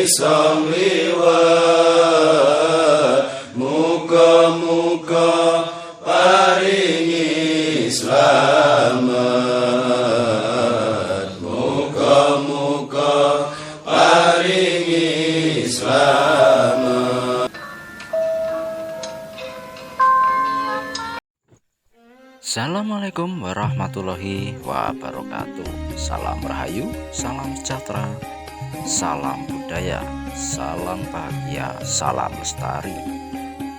iso liwat, muga-muga paringi slamet, muga-muga paringi slamet. Assalamualaikum warahmatullahi wabarakatuh. Salam rahayu, salam sejahtera, salam budaya, salam bahagia, salam lestari.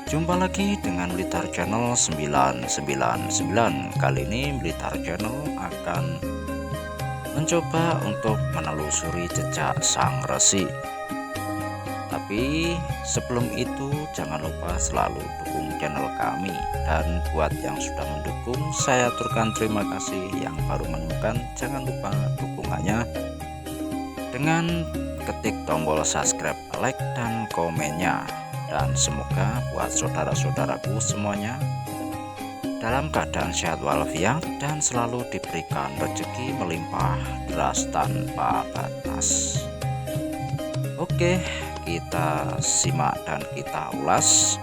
Jumpa lagi dengan Blitar Channel 999. Kali ini Blitar Channel akan mencoba untuk menelusuri jejak sang resi. Tapi sebelum itu jangan lupa selalu dukung channel kami, dan buat yang sudah mendukung saya aturkan terima kasih. Yang baru menemukan jangan lupa dukungannya dengan ketik tombol subscribe, like dan komennya. Dan semoga buat saudara-saudaraku semuanya dalam keadaan sehat walafiat dan selalu diberikan rezeki melimpah deras tanpa batas. Oke, kita simak dan kita ulas.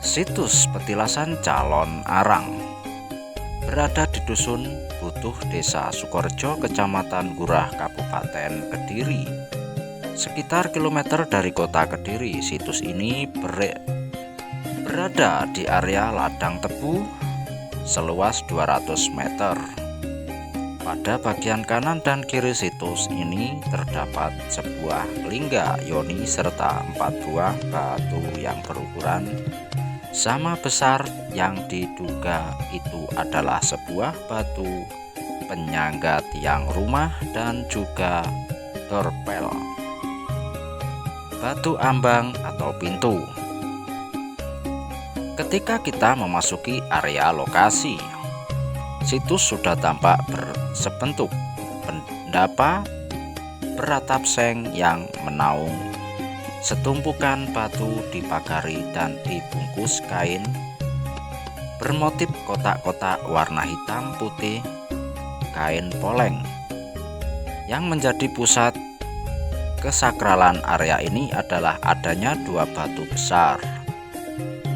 Situs petilasan calon arang berada di Dusun Butuh, Desa Sukorejo, Kecamatan Gurah, Kabupaten Kediri, sekitar kilometer dari kota Kediri. Situs ini berada di area ladang tebu seluas 200 meter. Pada bagian kanan dan kiri situs ini terdapat sebuah lingga yoni serta 4 buah batu yang berukuran sama besar, yang diduga itu adalah sebuah batu penyangga tiang rumah dan juga dorpel, batu ambang atau pintu. Ketika kita memasuki area lokasi, situs sudah tampak bersebentuk pendapa beratap seng yang menaung. Setumpukan batu dipagari dan dibungkus kain bermotif kotak-kotak warna hitam putih, kain poleng. Yang menjadi pusat kesakralan area ini adalah adanya 2 batu besar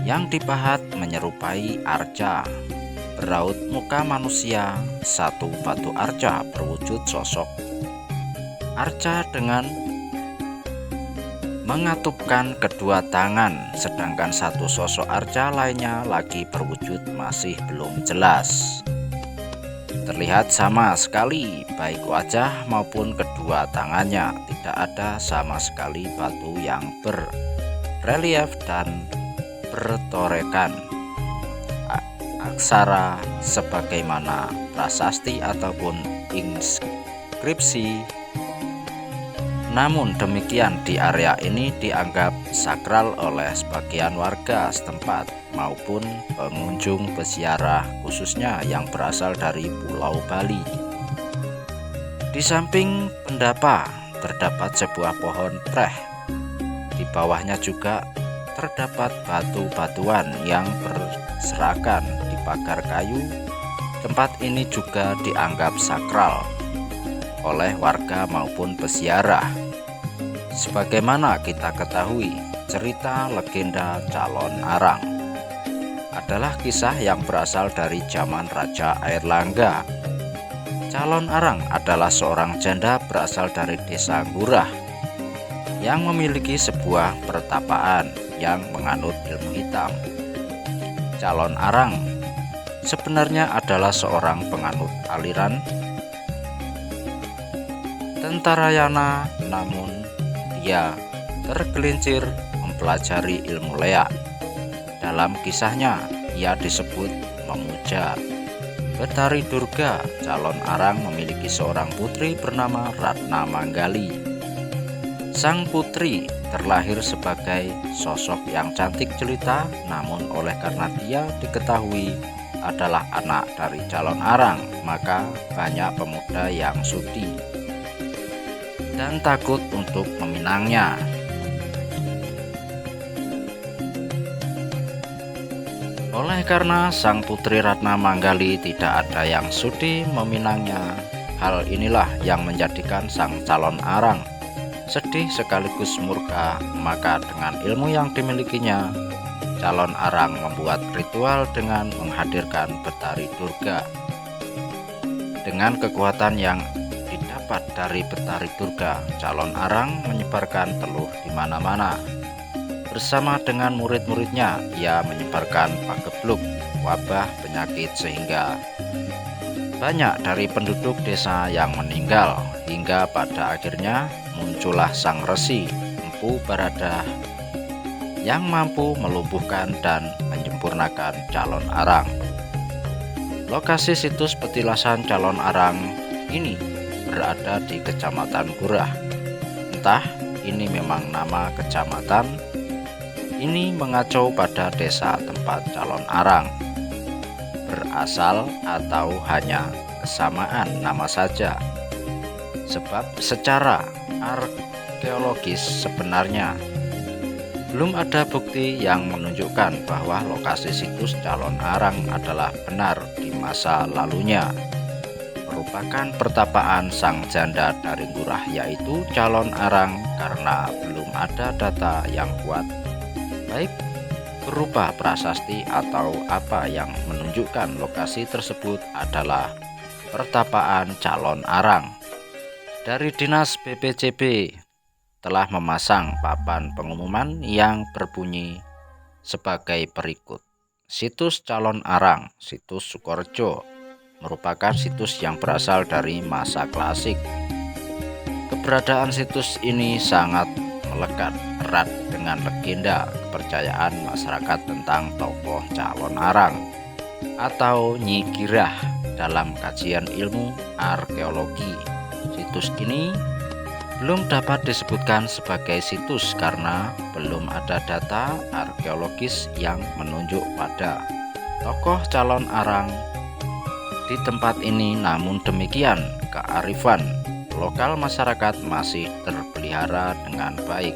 yang dipahat menyerupai arca beraut muka manusia. 1 batu arca berwujud sosok arca dengan mengatupkan kedua tangan, sedangkan 1 sosok arca lainnya lagi berwujud masih belum jelas. Terlihat sama sekali baik wajah maupun kedua tangannya, tidak ada sama sekali batu yang berrelief dan bertorekan aksara sebagaimana prasasti ataupun inskripsi. Namun demikian, di area ini dianggap sakral oleh sebagian warga setempat maupun pengunjung peziarah, khususnya yang berasal dari Pulau Bali. Di samping pendapa terdapat sebuah pohon preh. Di bawahnya juga terdapat batu-batuan yang berserakan di pagar kayu. Tempat ini juga dianggap sakral oleh warga maupun peziarah. Sebagaimana kita ketahui, cerita legenda calon arang adalah kisah yang berasal dari zaman Raja Airlangga. Calon arang adalah seorang janda berasal dari desa Gurah yang memiliki sebuah pertapaan yang menganut ilmu hitam. Calon arang sebenarnya adalah seorang penganut aliran Tentarayana, namun ia tergelincir mempelajari ilmu leak. Dalam kisahnya ia disebut memuja Betari Durga. Calon arang memiliki seorang putri bernama Ratna Manggali. Sang putri terlahir sebagai sosok yang cantik jelita, namun oleh karena dia diketahui adalah anak dari calon arang, maka banyak pemuda yang sudi dan takut untuk meminangnya. Oleh karena sang putri Ratna Manggali tidak ada yang sudi meminangnya, hal inilah yang menjadikan sang calon arang sedih sekaligus murka, maka dengan ilmu yang dimilikinya, calon arang membuat ritual dengan menghadirkan Betari Durga. Dengan kekuatan yang didapat dari Betari Durga, calon arang menyebarkan teluh di mana-mana. Bersama dengan murid-muridnya, ia menyebarkan pagebluk, wabah, penyakit, sehingga banyak dari penduduk desa yang meninggal, hingga pada akhirnya muncullah sang resi Empu Baradah yang mampu melumpuhkan dan menyempurnakan calon arang. Lokasi situs petilasan calon arang ini berada di Kecamatan Gurah. Entah ini memang nama kecamatan, ini mengacu pada desa tempat calon arang berasal atau hanya kesamaan nama saja. Sebab secara arkeologis sebenarnya belum ada bukti yang menunjukkan bahwa lokasi situs calon arang adalah benar di masa lalunya merupakan pertapaan sang janda dari Gurah, yaitu calon arang, karena belum ada data yang kuat baik berupa prasasti atau apa yang menunjukkan lokasi tersebut adalah pertapaan calon arang. Dari Dinas BPJB telah memasang papan pengumuman yang berbunyi sebagai berikut. Situs calon arang, situs Sukorejo, merupakan situs yang berasal dari masa klasik. Keberadaan situs ini sangat melekat erat dengan legenda kepercayaan masyarakat tentang tokoh calon arang atau Nyi Girah dalam kajian ilmu arkeologi. Situs ini belum dapat disebutkan sebagai situs karena belum ada data arkeologis yang menunjuk pada tokoh calon arang di tempat ini. Namun demikian, kearifan lokal masyarakat masih terpelihara dengan baik.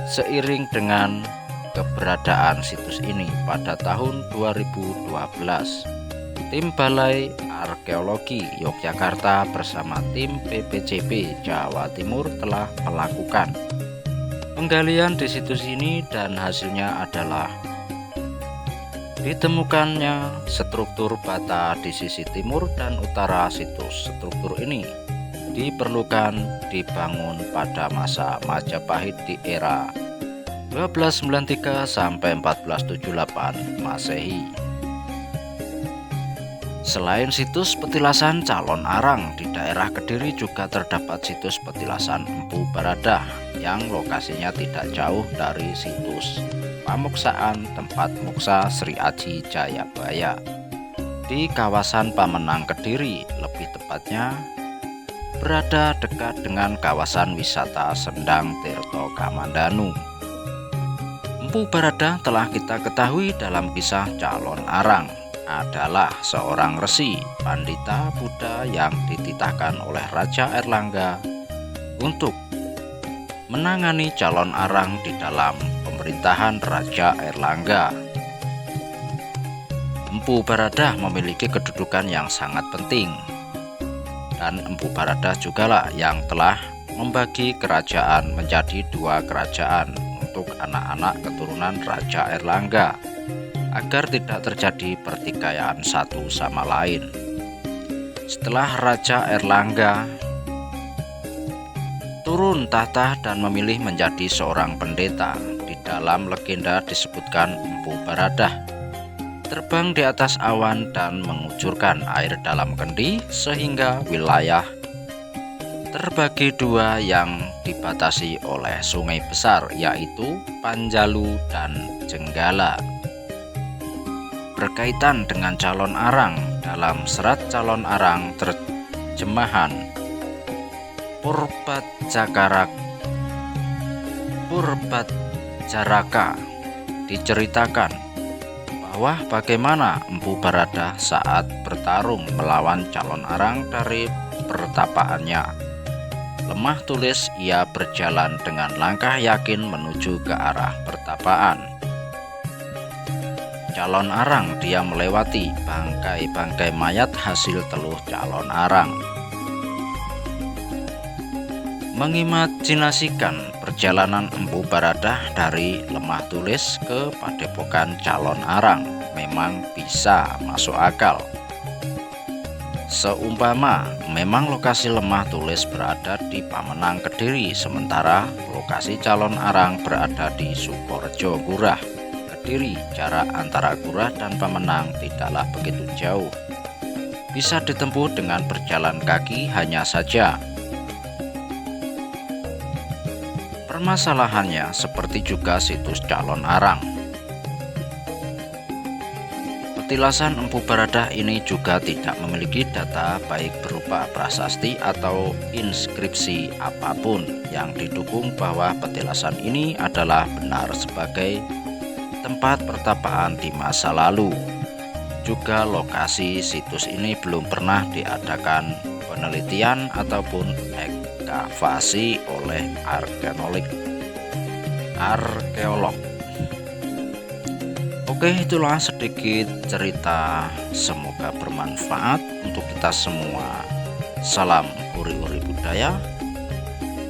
Seiring dengan keberadaan situs ini, pada tahun 2012 tim Balai Arkeologi Yogyakarta bersama tim BPJB Jawa Timur telah melakukan penggalian di situs ini, dan hasilnya adalah ditemukannya struktur bata di sisi timur dan utara situs. Struktur ini diperlukan dibangun pada masa Majapahit di era 1293 sampai 1478 Masehi. Selain situs petilasan calon arang, di daerah Kediri juga terdapat situs petilasan Empu Baradah yang lokasinya tidak jauh dari situs pamoksaan tempat moksa Sri Aji Jayabaya di kawasan Pamenang Kediri, lebih tepatnya berada dekat dengan kawasan wisata Sendang Tirto Kamandanu. Empu Baradah telah kita ketahui dalam kisah calon arang adalah seorang resi pandita Buddha yang dititahkan oleh Raja Airlangga untuk menangani calon arang di dalam pemerintahan Raja Airlangga. Empu Baradah memiliki kedudukan yang sangat penting, dan Empu Baradah jugalah yang telah membagi kerajaan menjadi dua kerajaan untuk anak-anak keturunan Raja Airlangga agar tidak terjadi pertikaian satu sama lain. Setelah Raja Airlangga turun tahta dan memilih menjadi seorang pendeta, di dalam legenda disebutkan Empu Baradah terbang di atas awan dan mengucurkan air dalam kendi sehingga wilayah terbagi dua yang dibatasi oleh sungai besar, yaitu Panjalu dan Jenggala. Berkaitan dengan calon arang, dalam serat calon arang terjemahan Purbajaraka diceritakan bahwa bagaimana Empu Baradah saat bertarung melawan calon arang dari pertapaannya lemah tulis, ia berjalan dengan langkah yakin menuju ke arah pertapaan calon arang. Dia melewati bangkai-bangkai mayat hasil teluh calon arang. Mengimajinasikan perjalanan Empu Baradah dari Lemah Tulis ke Padepokan Calon Arang memang bisa masuk akal. Seumpama memang lokasi Lemah Tulis berada di Pamenang Kediri, sementara lokasi Calon Arang berada di Sukorejo Gurah Kediri, jarak antara Gurah dan Pamenang tidaklah begitu jauh. Bisa ditempuh dengan berjalan kaki hanya saja. Permasalahannya seperti juga situs Calon Arang. Petilasan Empu Baradah ini juga tidak memiliki data baik berupa prasasti atau inskripsi apapun yang didukung bahwa petilasan ini adalah benar sebagai tempat pertapaan di masa lalu. Juga lokasi situs ini belum pernah diadakan penelitian ataupun ekskavasi oleh arkeolog. Oke, itulah sedikit cerita, semoga bermanfaat untuk kita semua. Salam uri-uri budaya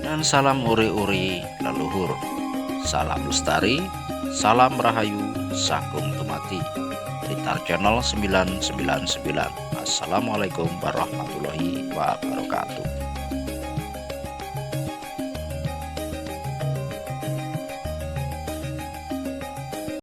dan salam uri-uri leluhur. Salam lestari, salam rahayu, sakum tumati. Blitar Channel 999. Assalamualaikum warahmatullahi wabarakatuh.